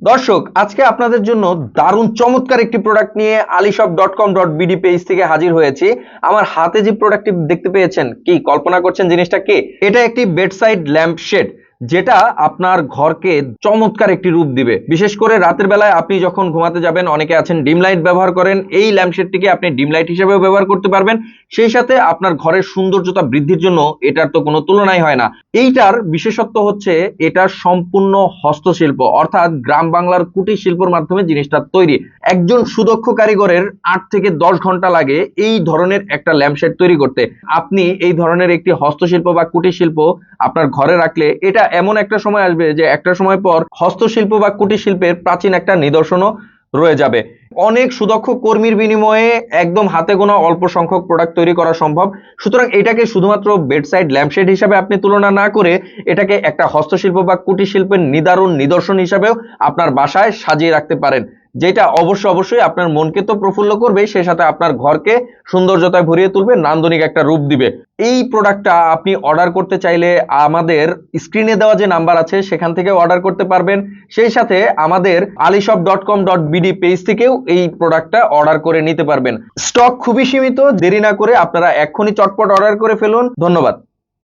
দর্শক, আজকে আপনাদের জন্য দারুণ চমৎকার একটি প্রোডাক্ট নিয়ে alishop.com.bd পেজ থেকে হাজির হয়েছি। আমার হাতে যে প্রোডাক্টটি দেখতে পেয়েছেন, কি কল্পনা করছেন জিনিসটা কি? এটা একটি বেডসাইড ল্যাম্প শেড, যেটা আপনার ঘরকে চমৎকার একটি রূপ দিবে। বিশেষ করে রাতের বেলায় আপনি যখন ঘুমাতে যাবেন, অনেকে আছেন ডিম লাইট ব্যবহার করেন, এই ল্যাম্প শেডটিকে আপনি ডিম লাইট হিসেবেও ব্যবহার করতে পারবেন। সেই সাথে আপনার ঘরের সৌন্দর্যতা বৃদ্ধির জন্য এটার তো কোনো তুলনাই হয় না। এইটার বিশেষত্ব হচ্ছে এটা সম্পূর্ণ হস্তশিল্প, অর্থাৎ গ্রাম বাংলার কুটির শিল্পের মাধ্যমে জিনিসটা তৈরি। একজন সুদক্ষ কারিগরের 8 থেকে 10 ঘন্টা লাগে এই ধরনের একটা ল্যাম্পশেড তৈরি করতে। আপনি এই ধরনের একটি হস্তশিল্প বা কুটির শিল্প আপনার ঘরে রাখলে এটা এমন একটা সময় আসবে যে একটা সময় পর হস্তশিল্প বা কুটির শিল্পের প্রাচীন একটা নিদর্শনও রয়ে যাবে। অনেক সুদক্ষ কর্মীর বিনিময়ে একদম হাতে গোনা অল্প সংখ্যক প্রোডাক্ট তৈরি করা সম্ভব। সুতরাং এটাকে শুধুমাত্র বেডসাইড ল্যাম্পশেড হিসাবে আপনি তুলনা না করে এটাকে একটা হস্তশিল্প বা কুটির শিল্পের নিদর্শন হিসাবেও আপনার বাসায় সাজিয়ে রাখতে পারেন, যেটা অবশ্যই আপনার মনকে তো প্রফুল্ল করবে, সেই সাথে আপনার ঘরকে সৌন্দর্যতায় ভরিয়ে তুলবে, নান্দনিক একটা রূপ দিবে। এই প্রোডাক্টটা আপনি অর্ডার করতে চাইলে আমাদের স্ক্রিনে দেওয়া যে নাম্বার আছে সেখান থেকে অর্ডার করতে পারবেন। সেই সাথে আমাদের alishop.com.bd পেজ থেকেও এই প্রোডাক্টটা অর্ডার করে নিতে পারবেন। স্টক খুবই সীমিত, দেরি না করে আপনারা এক্ষুনি চটপট অর্ডার করে ফেলুন। ধন্যবাদ।